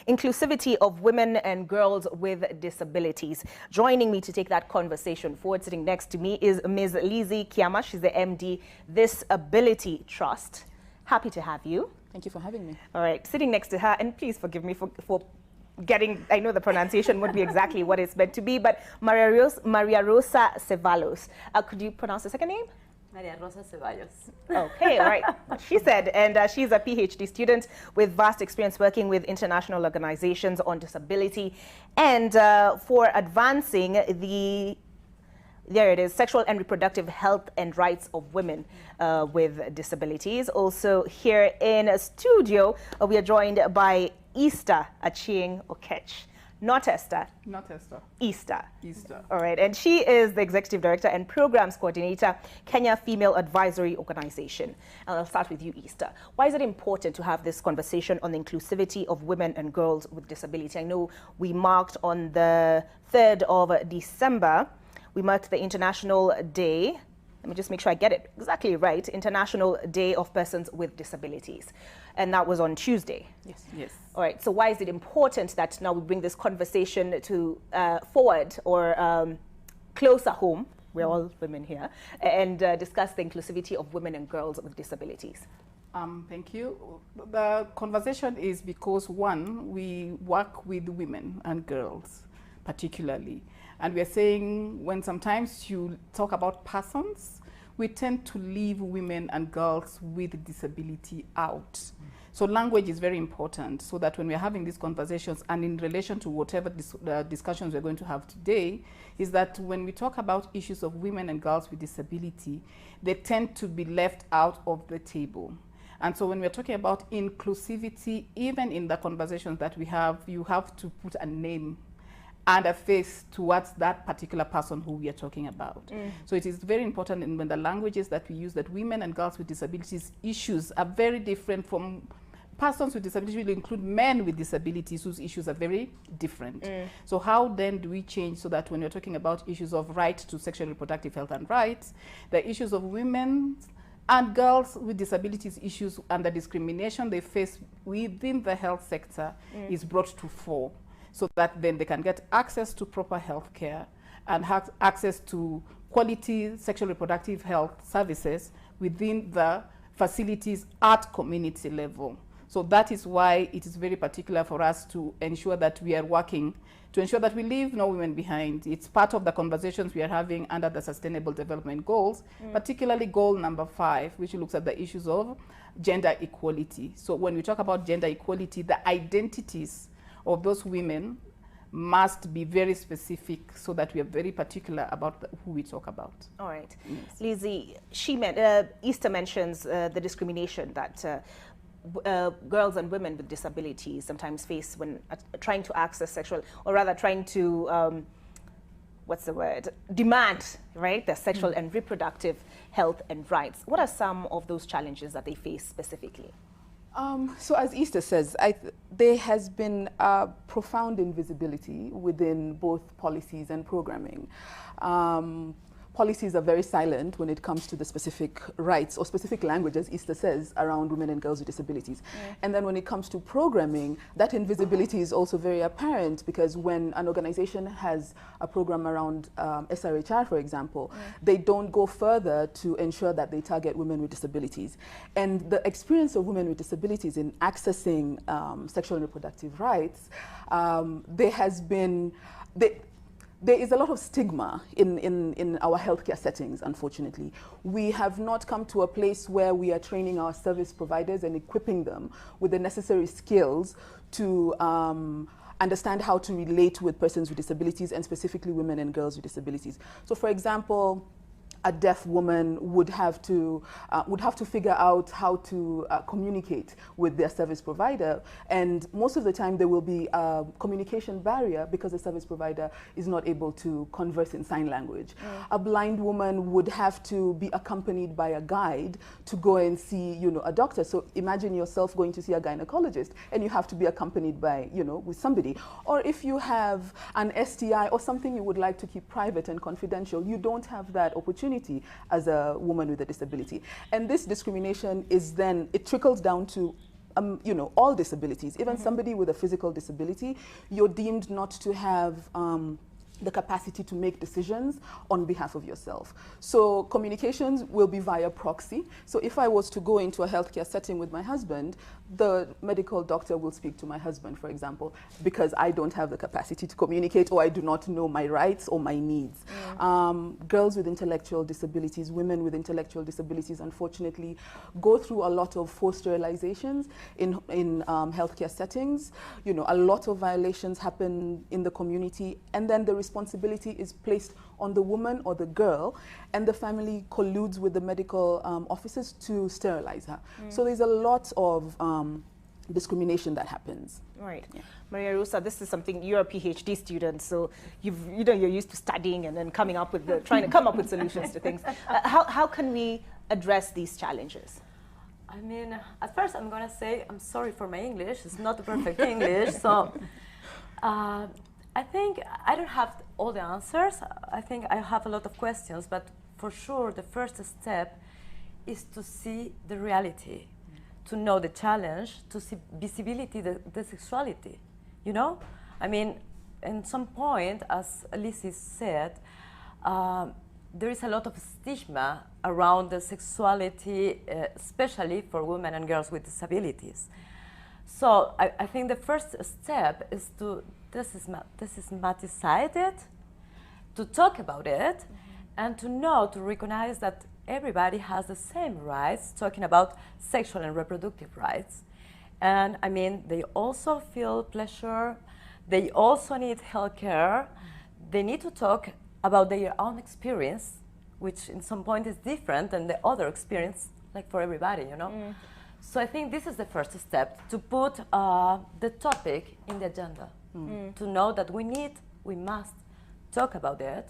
inclusivity of women and girls with disabilities. Joining me to take that conversation forward, sitting next to me, is Ms. Lizzie Kiama. She's the MD Disability Trust. Happy to have you. Thank you for having me. All right, sitting next to her, and please forgive me for getting, I know the pronunciation won't be exactly what it's meant to be, but Maria Rosa Ceballos. Could you pronounce the second name? Maria Rosa Ceballos. Okay, all right. She said, and she's a PhD student with vast experience working with international organizations on disability and for advancing the, there it is, sexual and reproductive health and rights of women with disabilities. Also here in a studio, we are joined by Easter Achieng Okech. Not Esther. Not Esther. Easter. Easter. All right. And she is the Executive Director and Programs Coordinator, Kenya Female Advisory Organization. And I'll start with you, Easter. Why is it important to have this conversation on the inclusivity of women and girls with disability? I know we marked on the 3rd of December, we marked the International Day. Let me just make sure I get it exactly right. International Day of Persons with Disabilities. And that was on Tuesday. Yes. Yes. All right. So why is it important that now we bring this conversation to forward or closer home? We're all women here. And discuss the inclusivity of women and girls with disabilities. Thank you. The conversation is because, one, we work with women and girls particularly. And we're saying when sometimes you talk about persons, we tend to leave women and girls with disability out. So language is very important so that when we're having these conversations and in relation to whatever discussions we're going to have today, is that when we talk about issues of women and girls with disability, they tend to be left out of the table. And so when we're talking about inclusivity, even in the conversations that we have, you have to put a name and a face towards that particular person who we are talking about. So it is very important in when the languages that we use, that women and girls with disabilities issues are very different from persons with disabilities. Will include men with disabilities whose issues are very different. So how then do we change so that when we're talking about issues of right to sexual and reproductive health and rights, the issues of women and girls with disabilities issues and the discrimination they face within the health sector is brought to fore, so that then they can get access to proper health care and have access to quality sexual reproductive health services within the facilities at community level. So that is why it is very particular for us to ensure that we are working to ensure that we leave no women behind. It's part of the conversations we are having under the Sustainable Development Goals, particularly goal number 5, which looks at the issues of gender equality. So when we talk about gender equality, the identities of those women must be very specific so that we are very particular about who we talk about. All right. Yes. Lizzie, Easter mentions the discrimination that girls and women with disabilities sometimes face when trying to access sexual, or rather trying to, what's the word, demand, right, their sexual and reproductive health and rights. What are some of those challenges that they face specifically? So as Easter says, there has been a profound invisibility within both policies and programming. Policies are very silent when it comes to the specific rights or specific language, as Easter says, around women and girls with disabilities. And then when it comes to programming, that invisibility is also very apparent, because when an organization has a program around SRHR, for example, they don't go further to ensure that they target women with disabilities. And the experience of women with disabilities in accessing sexual and reproductive rights, there is a lot of stigma in our healthcare settings, unfortunately. We have not come to a place where we are training our service providers and equipping them with the necessary skills to understand how to relate with persons with disabilities, and specifically women and girls with disabilities. So for example, a deaf woman would have to figure out how to communicate with their service provider, and most of the time there will be a communication barrier because the service provider is not able to converse in sign language. A blind woman would have to be accompanied by a guide to go and see, a doctor. So imagine yourself going to see a gynecologist and you have to be accompanied by, with somebody. Or if you have an STI or something you would like to keep private and confidential, you don't have that opportunity as a woman with a disability. And this discrimination is then, it trickles down to you know, all disabilities, even somebody with a physical disability, you're deemed not to have the capacity to make decisions on behalf of yourself. So communications will be via proxy. So if I was to go into a healthcare setting with my husband, the medical doctor will speak to my husband, for example, because I don't have the capacity to communicate, or I do not know my rights or my needs. Girls with intellectual disabilities, women with intellectual disabilities, unfortunately, go through a lot of forced sterilizations in healthcare settings. You know, a lot of violations happen in the community, and then the responsibility is placed on the woman or the girl, and the family colludes with the medical officers to sterilize her. So there's a lot of discrimination that happens. Right. Yeah. Maria Rosa, this is something, you're a PhD student, so you're used to studying and then coming up with trying to come up with solutions to things. How can we address these challenges? I mean, at first I'm going to say I'm sorry for my English. It's not the perfect English. So I think I don't have all the answers. I think I have a lot of questions, but for sure the first step is to see the reality, to know the challenge, to see visibility, the sexuality, you know? I mean, at some point, as Lizzie said, there is a lot of stigma around the sexuality, especially for women and girls with disabilities. So I think the first step is to destigmatize it, to talk about it, and to know, to recognize that everybody has the same rights, talking about sexual and reproductive rights. And I mean, they also feel pleasure, they also need healthcare, they need to talk about their own experience, which in some point is different than the other experience, like for everybody, you know? So I think this is the first step, to put the topic in the agenda, to know that we must talk about it,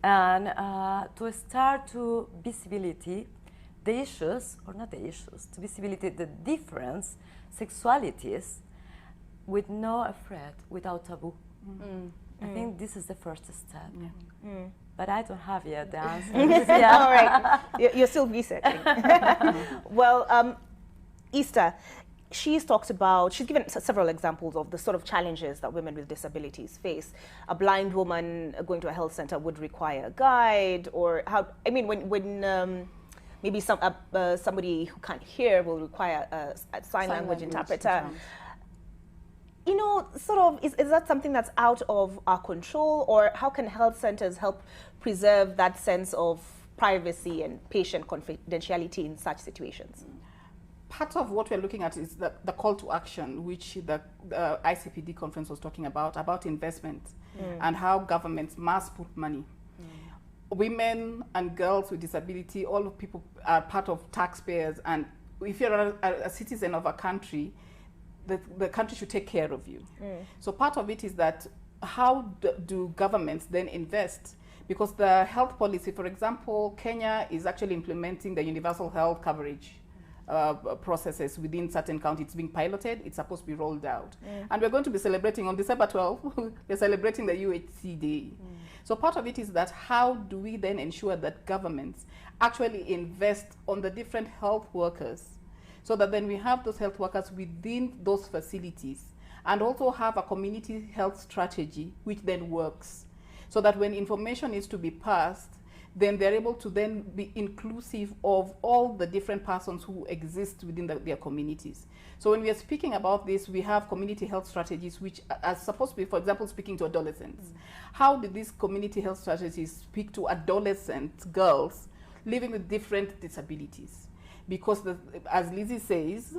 and to start to visibility the issues, or not the issues, to visibility the different sexualities with no afraid, without taboo. I think this is the first step. But I don't have yet the answer. All right, you're still researching. Well, Easter, she's given several examples of the sort of challenges that women with disabilities face. A blind woman going to a health center would require a guide, or when maybe somebody who can't hear will require a sign language interpreter. You know, sort of, is that something that's out of our control, or how can health centers help preserve that sense of privacy and patient confidentiality in such situations? Part of what we're looking at is the call to action, which the ICPD conference was talking about investment and how governments must put money. Women and girls with disability, all of people are part of taxpayers, and if you're a citizen of a country, the country should take care of you. So part of it is that how do governments then invest? Because the health policy, for example, Kenya is actually implementing the universal health coverage processes within certain counties. It's being piloted, it's supposed to be rolled out. And we're going to be celebrating on December 12th, we're celebrating the UHC Day. So part of it is that how do we then ensure that governments actually invest on the different health workers, so that then we have those health workers within those facilities, and also have a community health strategy which then works, so that when information is to be passed, then they're able to then be inclusive of all the different persons who exist within their communities. So when we are speaking about this, we have community health strategies which are supposed to be, for example, speaking to adolescents. How do these community health strategies speak to adolescent girls living with different disabilities? Because as Lizzie says,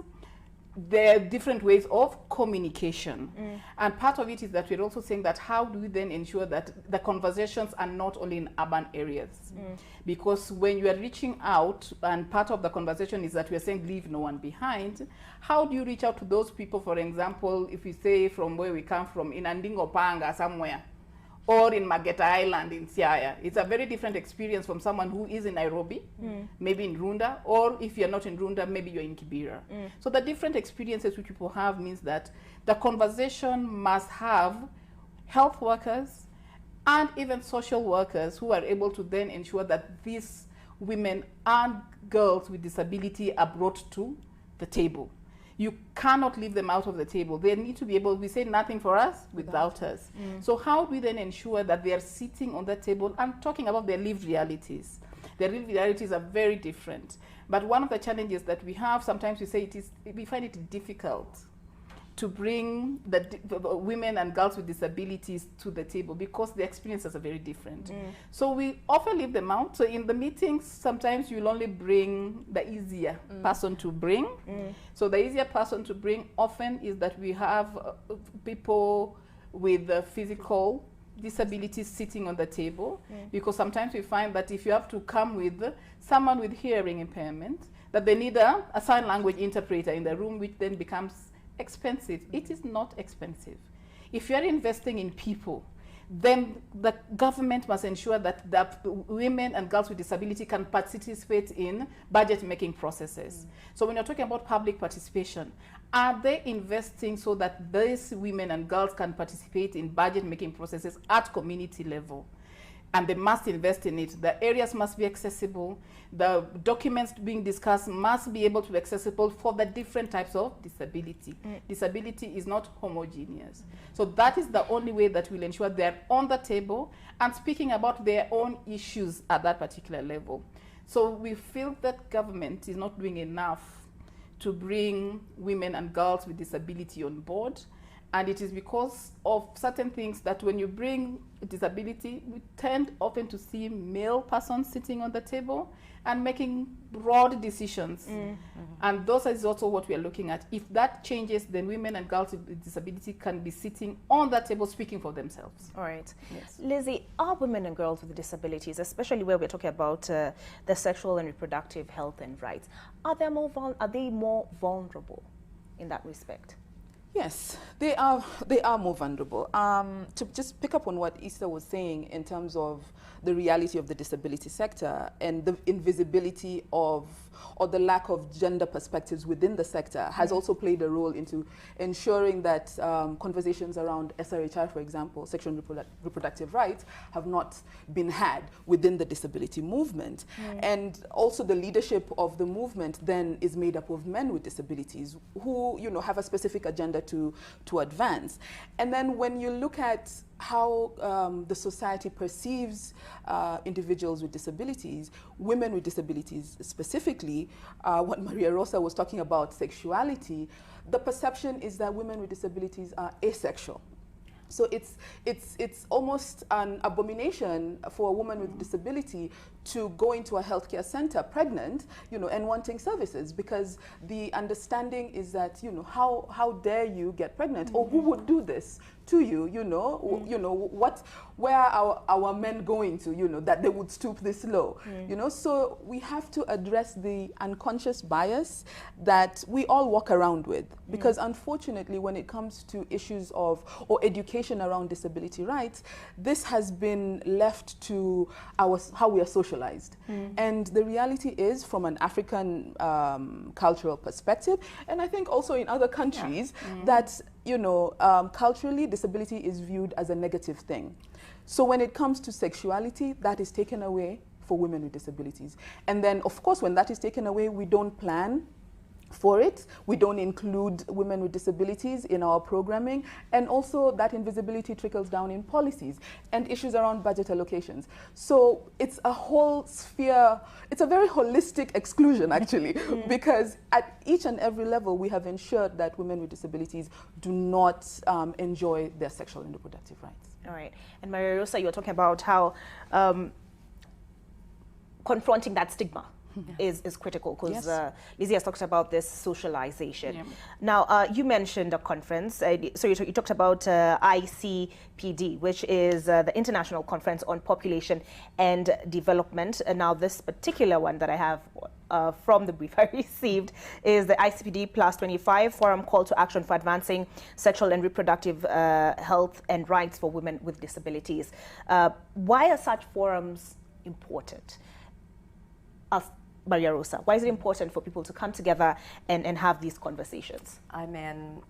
there are different ways of communication. And part of it is that we're also saying that how do we then ensure that the conversations are not only in urban areas? Because when you are reaching out, and part of the conversation is that we're saying leave no one behind, how do you reach out to those people, for example, if we say from where we come from, in Andingopanga somewhere, or in Mageta Island in Siaya? It's a very different experience from someone who is in Nairobi, maybe in Runda, or if you're not in Runda, maybe you're in Kibera. So the different experiences which people have means that the conversation must have health workers and even social workers who are able to then ensure that these women and girls with disability are brought to the table. you cannot leave them out of the table. They need to be able, we say nothing for us without us. So how do we then ensure that they are sitting on the table and talking about their lived realities? Their lived realities are very different. But one of the challenges that we have, sometimes we say we find it difficult to bring the women and girls with disabilities to the table because the experiences are very different. So we often leave them out. So in the meetings, sometimes you'll only bring the easier person to bring. So the easier person to bring often is that we have people with physical disabilities sitting on the table, because sometimes we find that if you have to come with someone with hearing impairment, that they need a sign language interpreter in the room, which then becomes expensive. It is not expensive. If you are investing in people, then the government must ensure that the women and girls with disability can participate in budget making processes. So when you're talking about public participation, are they investing so that these women and girls can participate in budget making processes at community level? And they must invest in it. The areas must be accessible. The documents being discussed must be able to be accessible for the different types of disability. Disability is not homogeneous. So that is the only way that will ensure they're on the table and speaking about their own issues at that particular level. So we feel that government is not doing enough to bring women and girls with disability on board. And it is because of certain things that when you bring disability, we tend often to see male persons sitting on the table and making broad decisions. And those is also what we are looking at. If that changes, then women and girls with disability can be sitting on that table speaking for themselves. All right. Yes. Lizzie, are women and girls with disabilities, especially where we're talking about the sexual and reproductive health and rights, are they more vulnerable in that respect? Yes, they are more vulnerable. To just pick up on what Easter was saying in terms of the reality of the disability sector and the invisibility of, or the lack of gender perspectives within the sector has also played a role into ensuring that conversations around SRHR, for example, sexual and reproductive rights, have not been had within the disability movement. And also the leadership of the movement then is made up of men with disabilities who, you know, have a specific agenda to advance. And then when you look at how the society perceives individuals with disabilities, women with disabilities specifically, what Maria Rosa was talking about, sexuality, the perception is that women with disabilities are asexual. So it's almost an abomination for a woman with disability to go into a healthcare center pregnant, you know, and wanting services, because the understanding is that, you know, how dare you get pregnant, or who would do this to you, you know, where are our men going to, you know, that they would stoop this low, you know. So we have to address the unconscious bias that we all walk around with, because unfortunately when it comes to issues of, or education around disability rights, this has been left to how we are socialized. And the reality is, from an African cultural perspective, and I think also in other countries, that, you know, culturally disability is viewed as a negative thing. So when it comes to sexuality, that is taken away for women with disabilities. And then, of course, when that is taken away, we don't plan for it. We don't include women with disabilities in our programming, and also that invisibility trickles down in policies and issues around budget allocations. So it's a whole sphere, it's a very holistic exclusion actually, because at each and every level we have ensured that women with disabilities do not enjoy their sexual and reproductive rights. All right. And Maria Rosa, you were talking about how confronting that stigma is critical, because Lizzie has talked about this socialization. Now, you mentioned a conference. So you talked about ICPD, which is the International Conference on Population and Development. And now this particular one that I have from the brief I received is the ICPD Plus 25 Forum Call to Action for Advancing Sexual and Reproductive Health and Rights for Women with Disabilities. Why are such forums important? Maria Rosa, why is it important for people to come together and have these conversations? I mean,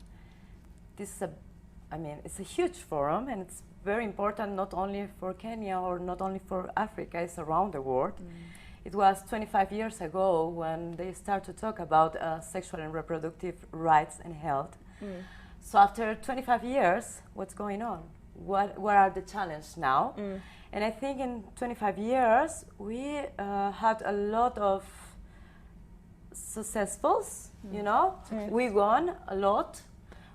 it's a huge forum, and it's very important not only for Kenya or not only for Africa, it's around the world. it was 25 years ago when they started to talk about sexual and reproductive rights and health. So after 25 years, what's going on? What are the challenges now? And I think in 25 years, we had a lot of successes, you know, we won a lot.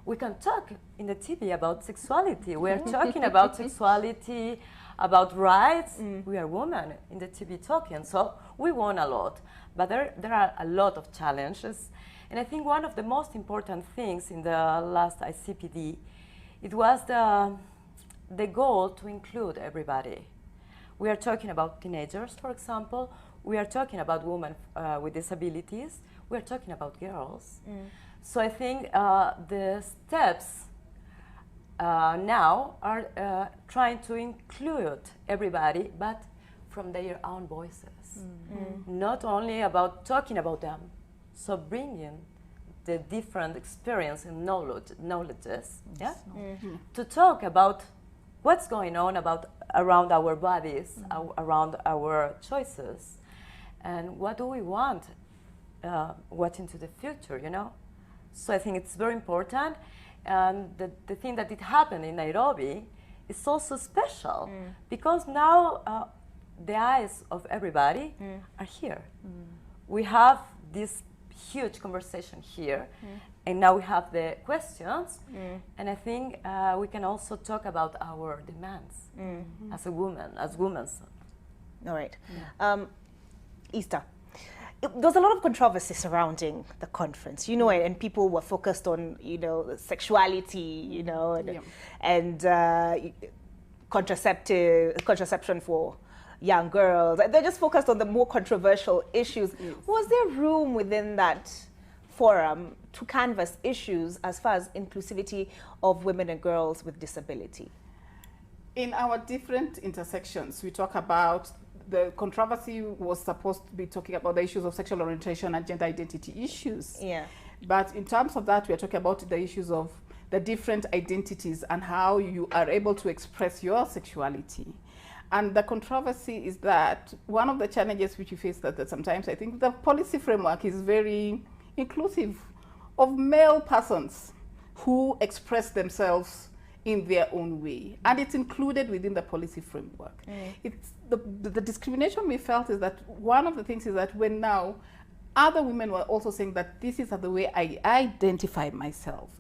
We can talk in the TV about sexuality. We're talking about sexuality, about rights. We are women in the TV talking, so we won a lot. But there are a lot of challenges. And I think one of the most important things in the last ICPD, it was the goal to include everybody. We are talking about teenagers, for example. We are talking about women with disabilities. We are talking about girls. So I think the steps now are trying to include everybody, but from their own voices. Not only about talking about them, so bringing the different experience and knowledges, yeah? To talk about what's going on around our bodies, around our choices, and what do we want, what into the future, you know? So I think it's very important, and the thing that it happened in Nairobi is also special, because now the eyes of everybody are here. We have this huge conversation here, and now we have the questions, and I think we can also talk about our demands as a woman, as women. All right. Easter. There was a lot of controversy surrounding the conference, you know, and people were focused on, you know, sexuality, you know, and contraception for young girls. They're just focused on the more controversial issues. Was there room within that forum to canvass issues as far as inclusivity of women and girls with disability? In our different intersections, we talk about the controversy was supposed to be talking about the issues of sexual orientation and gender identity issues. Yeah. But in terms of that, we are talking about the issues of the different identities and how you are able to express your sexuality. And the controversy is that one of the challenges which we face that sometimes I think the policy framework is very inclusive of male persons who express themselves in their own way, and it's included within the policy framework. It's the discrimination we felt is that one of the things is that when now other women were also saying that this is the way I identify myself,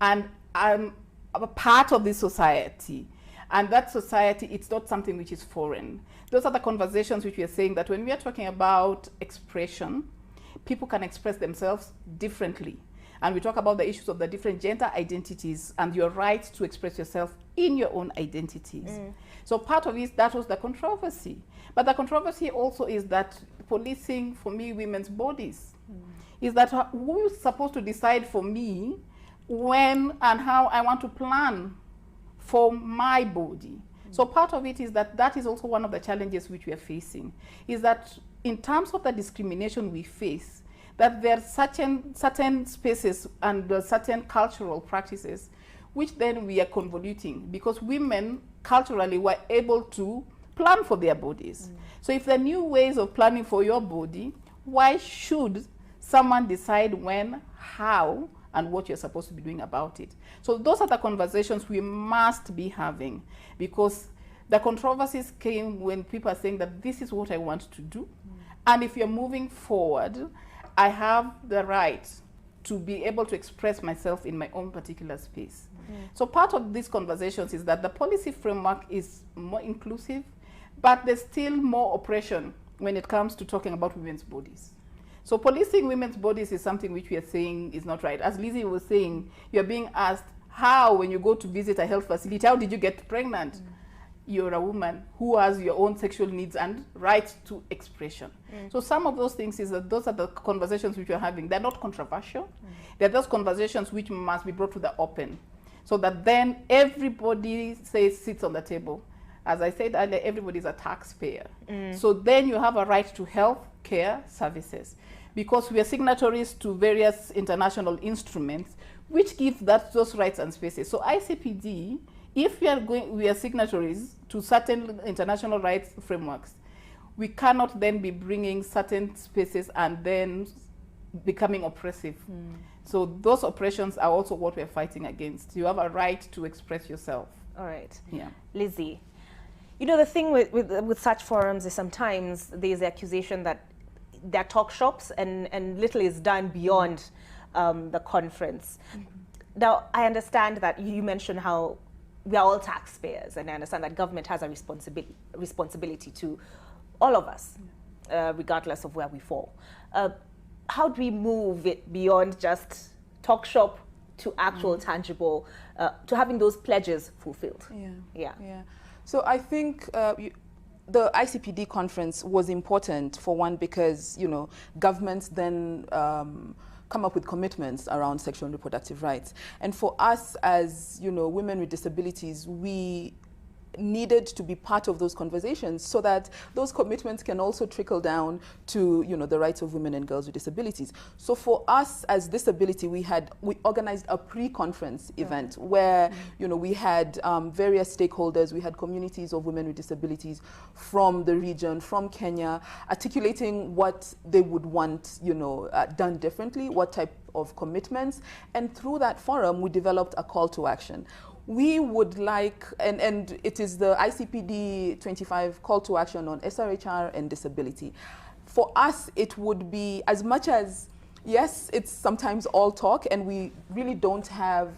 and I'm a part of this society, and that society, it's not something which is foreign. Those are the conversations which we are saying that when we are talking about expression, people can express themselves differently. And we talk about the issues of the different gender identities and your right to express yourself in your own identities. So part of it, that was the controversy. But the controversy also is that policing, for me, women's bodies, is that who is supposed to decide for me when and how I want to plan for my body. So part of it is that is also one of the challenges which we are facing, is that in terms of the discrimination we face, that there are certain spaces and certain cultural practices which then we are convoluting, because women culturally were able to plan for their bodies. So if there are new ways of planning for your body, why should someone decide when, how, and what you're supposed to be doing about it? So those are the conversations we must be having, because the controversies came when people are saying that this is what I want to do. And if you're moving forward, I have the right to be able to express myself in my own particular space. So part of these conversations is that the policy framework is more inclusive, but there's still more oppression when it comes to talking about women's bodies. So policing women's bodies is something which we are saying is not right. As Lizzie was saying, you're being asked how, when you go to visit a health facility, how did you get pregnant? You're a woman who has your own sexual needs and right to expression. So some of those things is that those are the conversations which we're having. They're not controversial. They're those conversations which must be brought to the open, so that then everybody sits on the table. As I said earlier, everybody is a taxpayer. So then you have a right to health care services, because we are signatories to various international instruments which give those rights and spaces. So ICPD, if we are signatories to certain international rights frameworks, we cannot then be bringing certain spaces and then becoming oppressive. So those oppressions are also what we're fighting against. You have a right to express yourself. All right. Yeah. Lizzie, you know, the thing with such forums is sometimes there's the accusation that they're talk shops and little is done beyond the conference. Now, I understand that you mentioned how we are all taxpayers, and I understand that government has a responsibility to all of us, regardless of where we fall. How do we move it beyond just talk shop to actual tangible, to having those pledges fulfilled? Yeah. So I think the ICPD conference was important, for one, because, you know, governments then come up with commitments around sexual and reproductive rights. And for us as, you know, women with disabilities, we needed to be part of those conversations so that those commitments can also trickle down to, you know, the rights of women and girls with disabilities. So for us as Disability, we organized a pre-conference event where, you know, we had various stakeholders. We had communities of women with disabilities from the region, from Kenya, articulating what they would want, you know, done differently, what type of commitments. And through that forum, we developed a call to action. We would like, and it is the ICPD 25 call to action on SRHR and disability. For us, it would be, as much as, yes, it's sometimes all talk, and we really don't have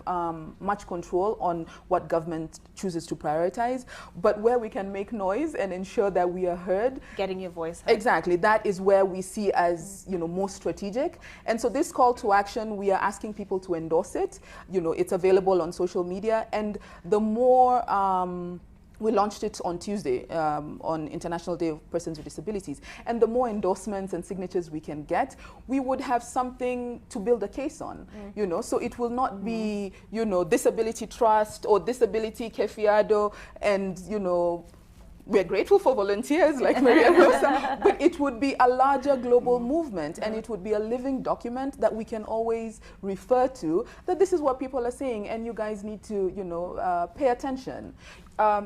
much control on what government chooses to prioritize, but where we can make noise and ensure that we are heard. Getting your voice heard. Exactly, that is where we see as, you know, most strategic. And so this call to action, we are asking people to endorse it. You know, it's available on social media, and the more we launched it on Tuesday, on International Day of Persons with Disabilities. And the more endorsements and signatures we can get, we would have something to build a case on, you know. So it will not be, you know, Disability Trust or Disability Kefiado, and, you know, we're grateful for volunteers like Maria Rosa, but it would be a larger global movement, and it would be a living document that we can always refer to, that this is what people are saying, and you guys need to, you know, pay attention.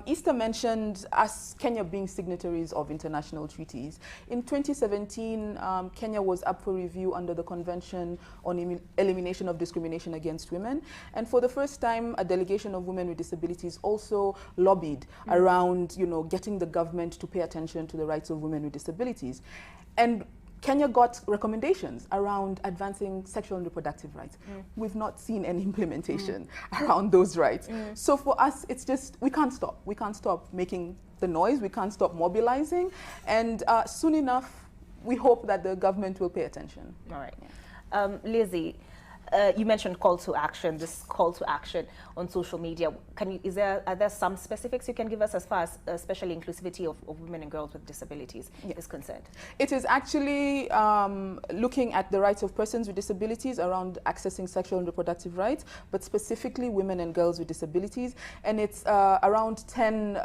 Easter mentioned us, Kenya, being signatories of international treaties. In 2017, Kenya was up for review under the Convention on Elimination of Discrimination Against Women. And for the first time, a delegation of women with disabilities also lobbied around, you know, getting the government to pay attention to the rights of women with disabilities. And Kenya got recommendations around advancing sexual and reproductive rights. We've not seen any implementation around those rights. So for us, it's just, we can't stop. We can't stop making the noise. We can't stop mobilizing. And soon enough, we hope that the government will pay attention. All right. Yeah. Lizzie, you mentioned call to action, this call to action on social media. Are there some specifics you can give us as far as especially inclusivity of women and girls with disabilities is concerned? It is actually looking at the rights of persons with disabilities around accessing sexual and reproductive rights, but specifically women and girls with disabilities. And it's around 10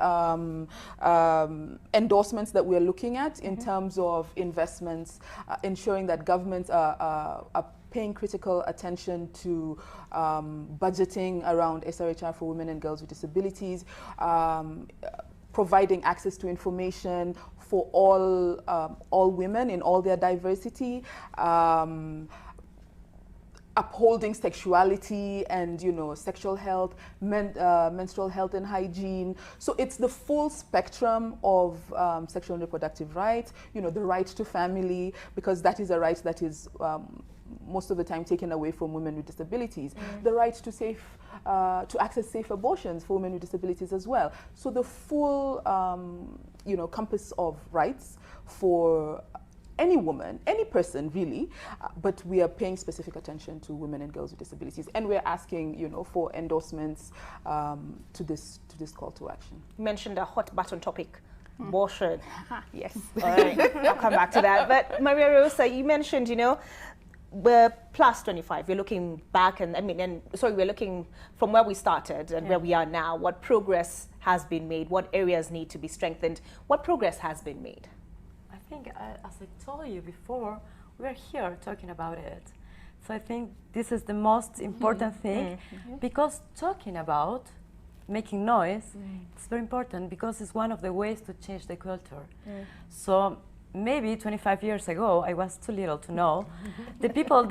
endorsements that we're looking at in terms of investments, ensuring that governments are paying critical attention to budgeting around SRHR for women and girls with disabilities, providing access to information for all women in all their diversity, upholding sexuality and, you know, sexual health, menstrual health and hygiene. So it's the full spectrum of sexual and reproductive rights, you know, the right to family, because that is a right that is most of the time taken away from women with disabilities. The right to access safe abortions for women with disabilities as well. So the full, you know, compass of rights for any woman, any person really, but we are paying specific attention to women and girls with disabilities, and we're asking, you know, for endorsements to this call to action. You mentioned a hot button topic. Abortion. Yes. All right. I'll come back to that. But Maria Rosa, you mentioned, you know, we're plus 25. We're looking back, and we're looking from where we started and where we are now. What progress has been made? What areas need to be strengthened? What progress has been made? I think, as I told you before, we're here talking about it. So I think this is the most important thing, because talking about making noise, it's very important because it's one of the ways to change the culture. So maybe 25 years ago, I was too little to know, the people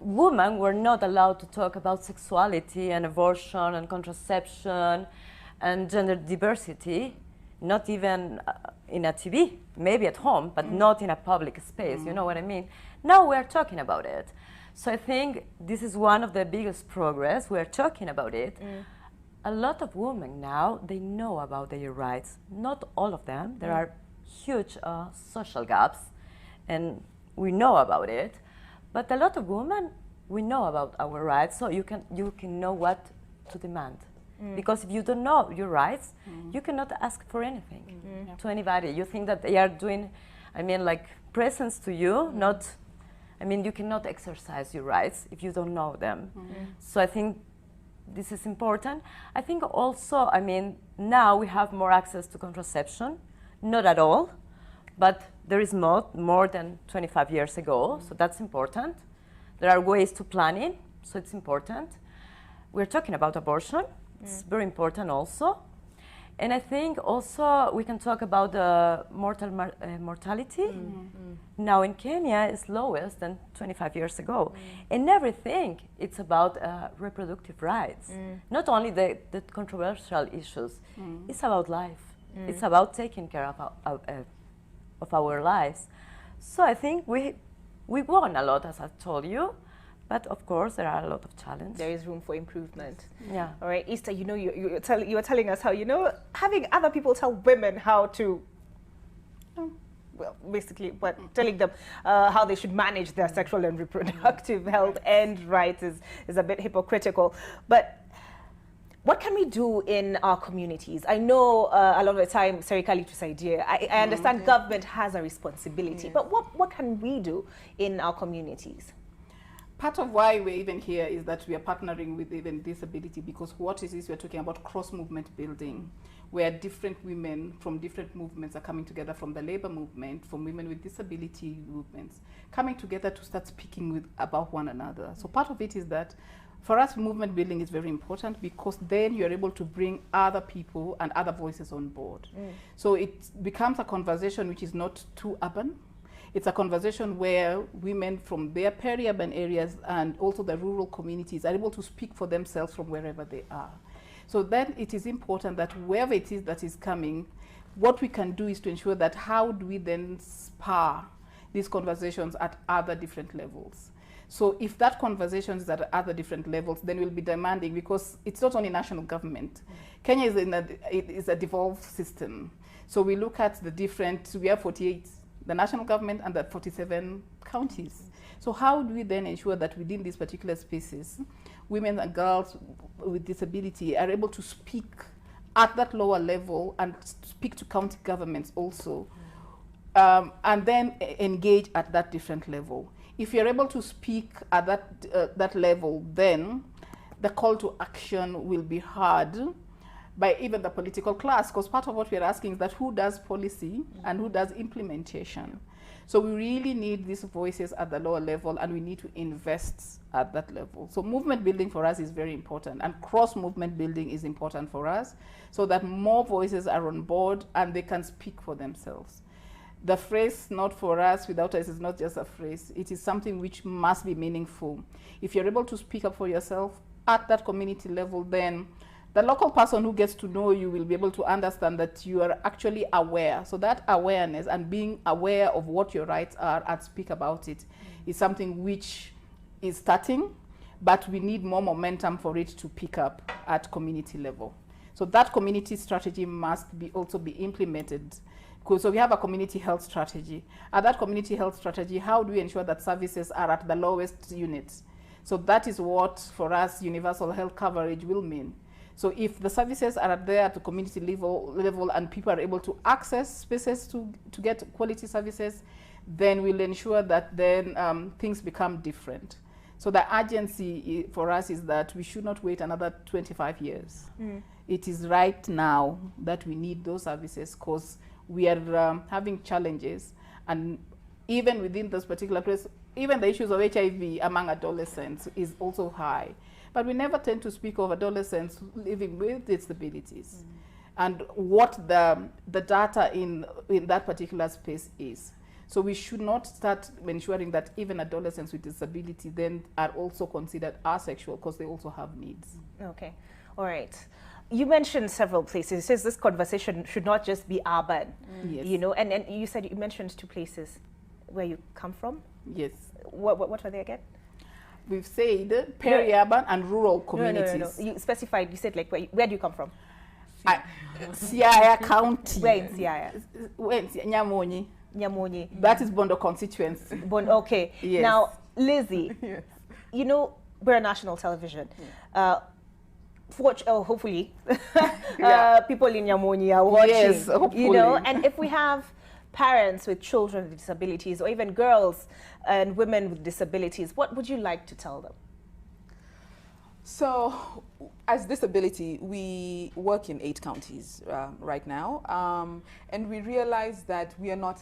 women were not allowed to talk about sexuality and abortion and contraception and gender diversity, not even in a TV, maybe at home, but not in a public space, you know what I mean? Now we're talking about it. So I think this is one of the biggest progress, we're talking about it. A lot of women now, they know about their rights. Not all of them, there are huge social gaps, and we know about it. But a lot of women, we know about our rights, so you can know what to demand. Because if you don't know your rights, you cannot ask for anything to anybody. You think that they are doing, I mean, like presents to you, not, I mean, you cannot exercise your rights if you don't know them. So I think this is important. I think also, I mean, now we have more access to contraception. Not at all, but there is more than 25 years ago, so that's important. There are ways to planning, so it's important. We're talking about abortion. It's very important also. And I think also we can talk about mortality. Now in Kenya is lowest than 25 years ago. And everything, it's about reproductive rights. Not only the controversial issues, it's about life. It's about taking care of our lives. So I think we won a lot, as I told you, but of course there are a lot of challenges. There is room for improvement. Yeah. All right, Easter, you know, you were telling us how, you know, having other people tell women how to, well, basically, but telling them how they should manage their sexual and reproductive health and rights is a bit hypocritical. But what can we do in our communities? I know a lot of the time, serikali tusaidia. I understand government has a responsibility, but what can we do in our communities? Part of why we're even here is that we are partnering with even disability, because what is this? We're talking about cross-movement building, where different women from different movements are coming together, from the labor movement, from women with disability movements, coming together to start speaking about one another. So part of it is that for us, movement building is very important, because then you're able to bring other people and other voices on board. So it becomes a conversation which is not too urban. It's a conversation where women from their peri-urban areas and also the rural communities are able to speak for themselves from wherever they are. So then it is important that wherever it is that is coming, what we can do is to ensure that how do we then spur these conversations at other different levels. So if that conversation is at other different levels, then we'll be demanding, because it's not only national government. Kenya is a devolved system. So we look at the different, we have 48, the national government and the 47 counties. So how do we then ensure that within these particular spaces, women and girls with disability are able to speak at that lower level and speak to county governments also, and then engage at that different level? If you're able to speak at that level, then the call to action will be heard by even the political class, because part of what we're asking is that who does policy and who does implementation. So we really need these voices at the lower level, and we need to invest at that level. So movement building for us is very important, and cross-movement building is important for us, so that more voices are on board and they can speak for themselves. The phrase "not for us, without us" is not just a phrase. It is something which must be meaningful. If you're able to speak up for yourself at that community level, then the local person who gets to know you will be able to understand that you are actually aware. So that awareness and being aware of what your rights are and speak about it is something which is starting, but we need more momentum for it to pick up at community level. So that community strategy must also be implemented. So we have a community health strategy. At that community health strategy, how do we ensure that services are at the lowest units? So that is what, for us, universal health coverage will mean. So if the services are there at the community level and people are able to access spaces to get quality services, then we'll ensure that then things become different. So the urgency for us is that we should not wait another 25 years. It is right now that we need those services, because we are having challenges, and even within this particular place, even the issues of HIV among adolescents is also high. But we never tend to speak of adolescents living with disabilities and what the data in that particular space is. So we should not start ensuring that even adolescents with disability then are also considered asexual because they also have needs. Okay, all right. You mentioned several places. It says this conversation should not just be urban, Yes. and you mentioned 2 places where you come from. Yes. What were they again? We've said peri-urban and rural communities. No. You specified, you said like, where do you come from? Siaya County. Where in Siaya? Where in Nyamonyi. Nyamonyi. That is Bondo constituency. Okay. Yes. Now, Lizzie, Yes. you know, we're a national television. Hopefully, people in Nyamonyi are watching. Yes, hopefully. You know, and if we have parents with children with disabilities, or even girls and women with disabilities, what would you like to tell them? So, as disability, we work in 8 counties right now, and we realize that we are not,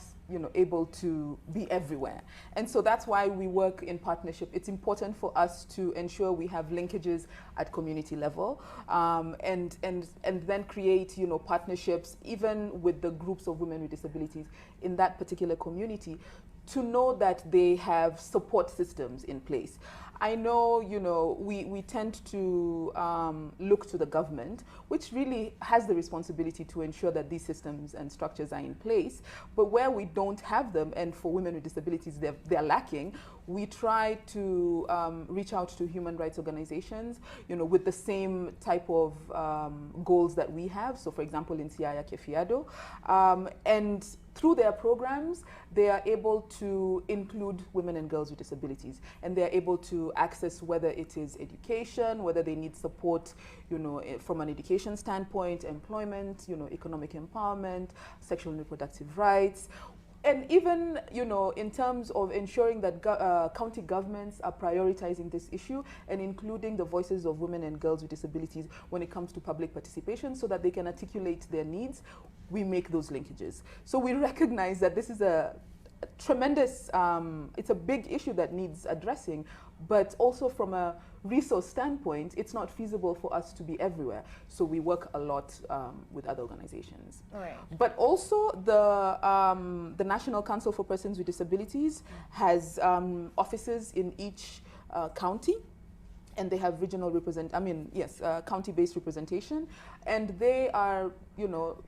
able to be everywhere. And so that's why we work in partnership. It's important for us to ensure we have linkages at community level, and then create, partnerships even with the groups of women with disabilities in that particular community, to know that they have support systems in place. I know, we tend to look to the government, which really has the responsibility to ensure that these systems and structures are in place. But where we don't have them, and for women with disabilities they're lacking, we try to reach out to human rights organizations, with the same type of goals that we have. So, for example, in Siaya Kefiado, and through their programs, they are able to include women and girls with disabilities, and they are able to access whether it is education, whether they need support, from an education standpoint, employment, economic empowerment, sexual and reproductive rights. And even, in terms of ensuring that county governments are prioritizing this issue and including the voices of women and girls with disabilities when it comes to public participation, so that they can articulate their needs, we make those linkages. So we recognize that this is a tremendous, it's a big issue that needs addressing, but also from a resource standpoint, it's not feasible for us to be everywhere. So we work a lot with other organizations. All right. But also the National Council for Persons with Disabilities has offices in each county. And they have regional county-based representation, and they are,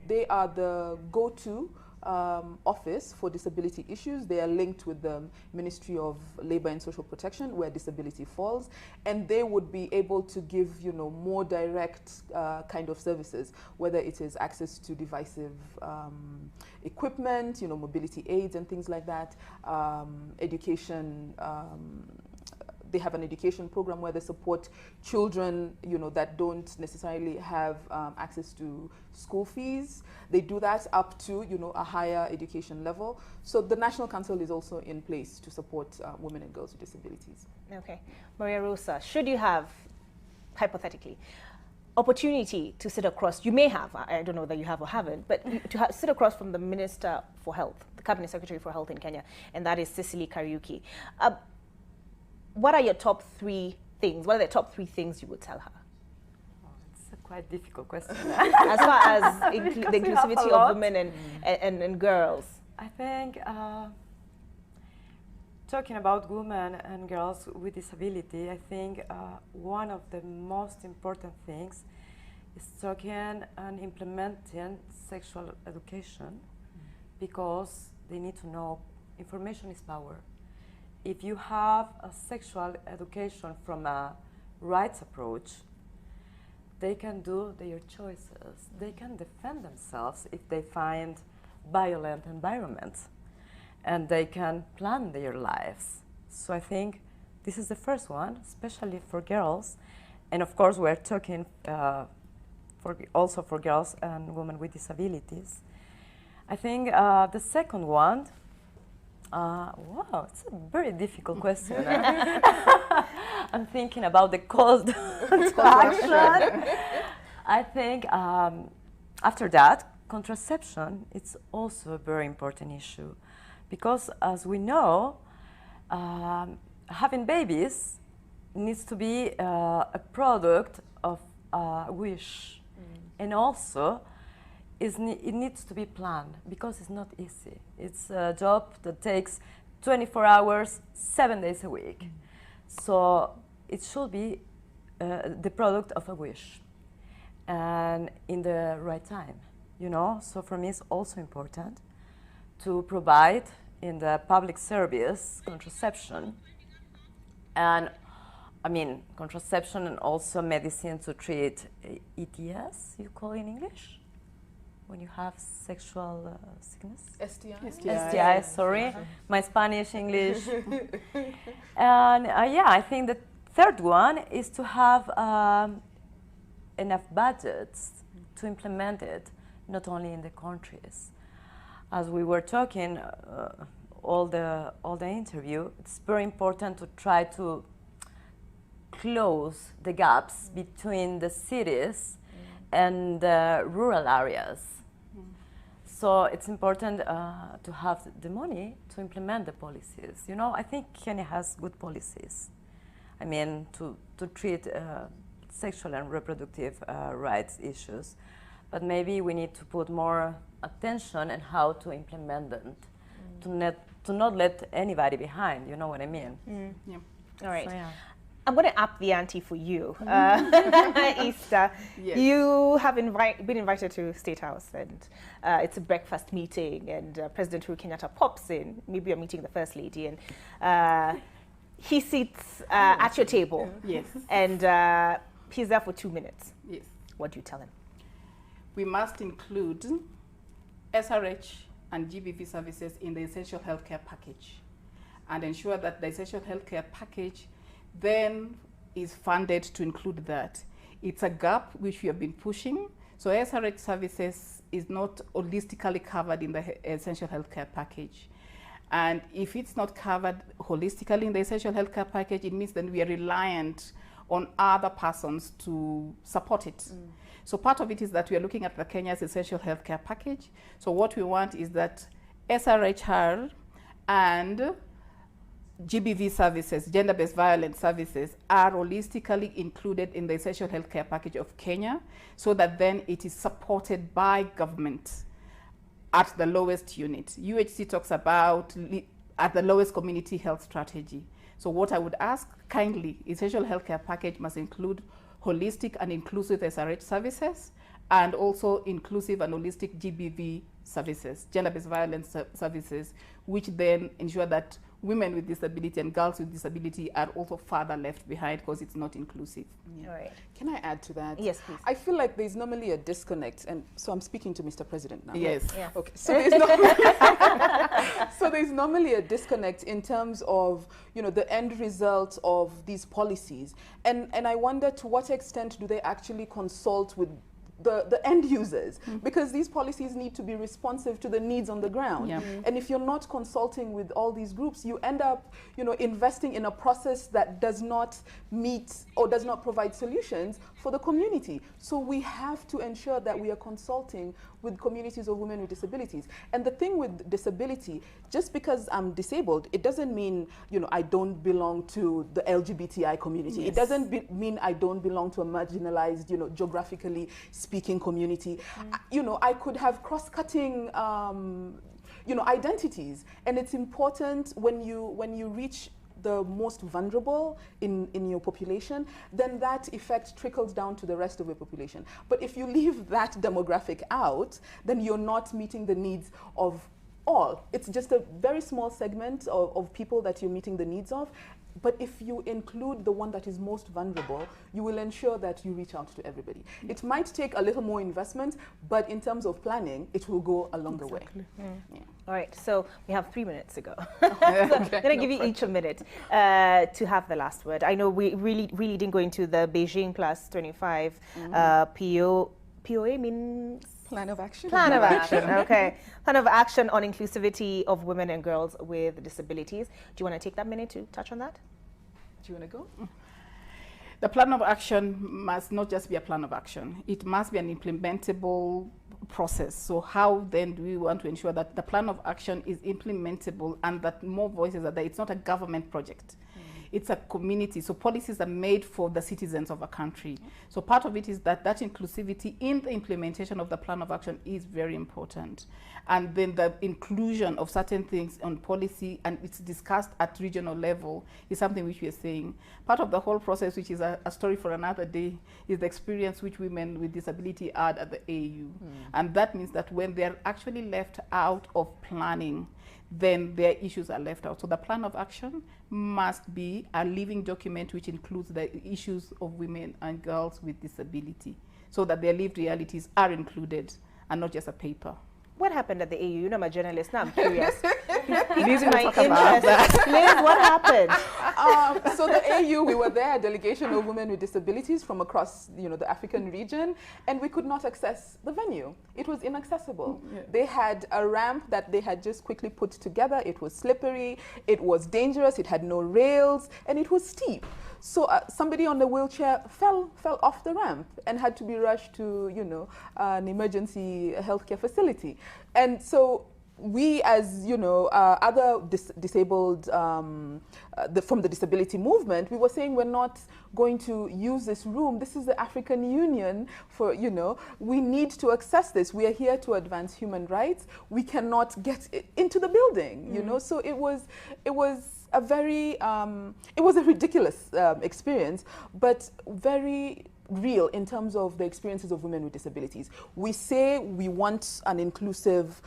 they are the go-to office for disability issues. They are linked with the Ministry of Labor and Social Protection, where disability falls, and they would be able to give, more direct kind of services, whether it is access to divisive equipment, mobility aids and things like that, education. They have an education program where they support children, that don't necessarily have access to school fees. They do that up to, a higher education level. So the National Council is also in place to support women and girls with disabilities. Okay. Maria Rosa, should you have, hypothetically, opportunity to sit across, you may have, I don't know whether you have or haven't, but to sit across from the Minister for Health, the Cabinet Secretary for Health in Kenya, and that is Cicely Kariuki. What are your top 3 things? What are the top 3 things you would tell her? Oh, it's a quite difficult question. As far as the inclusivity of women and girls. I think talking about women and girls with disability, I think one of the most important things is talking and implementing sexual education, because they need to know information is power. If you have a sexual education from a rights approach, they can do their choices. They can defend themselves if they find violent environments, and they can plan their lives. So I think this is the first one, especially for girls. And of course, we're talking also for girls and women with disabilities. I think the second one, wow, it's a very difficult question. I'm thinking about the call to action. I think after that, contraception, it's also a very important issue, because as we know, having babies needs to be a product of wish, and also it needs to be planned, because it's not easy. It's a job that takes 24 hours, 7 days a week. So it should be the product of a wish, and in the right time, you know. So for me, it's also important to provide in the public service contraception, and I mean contraception and also medicine to treat ETS, you call it in English, when you have sexual sickness? STI, sorry. My Spanish, English. And yeah, I think the third one is to have enough budgets to implement it, not only in the countries. As we were talking all the interview, it's very important to try to close the gaps between the cities and the rural areas. So it's important to have the money to implement the policies. You know, I think Kenya has good policies. I mean, to treat sexual and reproductive rights issues. But maybe we need to put more attention on how to implement them, to not let anybody behind, you know what I mean? Yeah. All right. So, yeah. I'm going to up the ante for you, Easter. Yes. You have been invited to State House, and it's a breakfast meeting, and President Uhuru Kenyatta pops in. Maybe you're meeting the First Lady, and he sits at your table. Yes. And he's there for 2 minutes. Yes. What do you tell him? We must include SRH and GBV services in the essential healthcare package, and ensure that the essential healthcare package then is funded to include that. It's a gap which we have been pushing. So SRH services is not holistically covered in the essential healthcare package. And if it's not covered holistically in the essential healthcare package, it means that we are reliant on other persons to support it. So part of it is that we are looking at the Kenya's essential healthcare package. So what we want is that SRHR and GBV services, gender-based violence services, are holistically included in the essential healthcare package of Kenya, so that then it is supported by government at the lowest unit. UHC talks about at the lowest community health strategy. So what I would ask kindly, essential healthcare package must include holistic and inclusive SRH services, and also inclusive and holistic GBV services, gender-based violence services, which then ensure that women with disability and girls with disability are also further left behind because it's not inclusive. All right. Can I add to that? Yes, please. I feel like there's normally a disconnect, and so I'm speaking to Mr. President now. Yes. Yeah. Okay. So there's normally, so there's normally a disconnect in terms of, you know, the end result of these policies, and I wonder to what extent do they actually consult with the end users, because these policies need to be responsive to the needs on the ground. Yeah. And if you're not consulting with all these groups, you end up, you know, investing in a process that does not meet or does not provide solutions for the community. So we have to ensure that we are consulting with communities of women with disabilities. And the thing with disability, just because I'm disabled, it doesn't mean, you know, I don't belong to the LGBTI community. Yes. It doesn't mean I don't belong to a marginalized, you know, geographically speaking community. You know, I could have cross-cutting, you know, identities. And it's important when you reach the most vulnerable in your population, then that effect trickles down to the rest of the population. But if you leave that demographic out, then you're not meeting the needs of all. It's just a very small segment of people that you're meeting the needs of. But if you include the one that is most vulnerable, you will ensure that you reach out to everybody. It might take a little more investment, but in terms of planning, it will go a longer way. Yeah. All right, so we have 3 minutes to go. So I'm going to give you each a minute to have the last word. I know we really didn't go into the Beijing Plus 25 POA means? Plan of action? Plan of action, okay. Plan of action on inclusivity of women and girls with disabilities. Do you want to take that minute to touch on that? Do you want to go? The plan of action must not just be a plan of action. It must be an implementable process. So how then do we want to ensure that the plan of action is implementable and that more voices are there? It's not a government project. it's a community. So policies are made for the citizens of a country. So part of it is that inclusivity in the implementation of the plan of action is very important. And then the inclusion of certain things on policy, and it's discussed at regional level, is something which we are saying. Part of the whole process, which is a story for another day, is the experience which women with disability had at the AU. And that means that when they're actually left out of planning, then their issues are left out. So the plan of action must be a living document which includes the issues of women and girls with disability, so that their lived realities are included and not just a paper. What happened at the AU? You know, I'm a journalist now. I'm curious. Lizzie will My talk about interest. Liz, what happened? So the AU, we were there, a delegation of women with disabilities from across, the African region, and we could not access the venue. It was inaccessible. Yeah. They had a ramp that they had just quickly put together. It was slippery, it was dangerous, it had no rails, and it was steep. So somebody on the wheelchair fell off the ramp and had to be rushed to, an emergency healthcare facility. And so we, as other disabled from the disability movement, we were saying we're not going to use this room. This is the African Union for, we need to access this. We are here to advance human rights. We cannot get into the building, So it was a very, it was a ridiculous experience, but very real in terms of the experiences of women with disabilities. We say we want an inclusive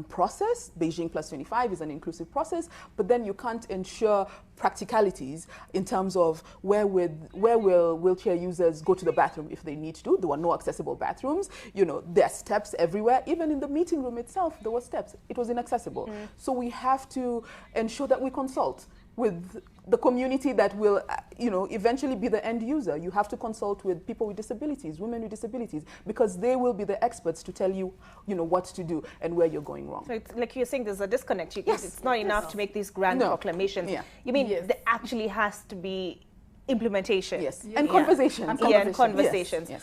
process. Beijing Plus 25 is an inclusive process, but then you can't ensure practicalities in terms of where will wheelchair users go to the bathroom if they need to. There were no accessible bathrooms. There are steps everywhere. Even in the meeting room itself, there were steps. It was inaccessible. So we have to ensure that we consult with the community that will, eventually be the end user. You have to consult with people with disabilities, women with disabilities, because they will be the experts to tell you, what to do and where you're going wrong. So it's like you're saying there's a disconnect. Yes. It's not enough to make these grand proclamations. Yeah. You mean Yes. there actually has to be implementation? Yes. And conversations. And conversations. Yes.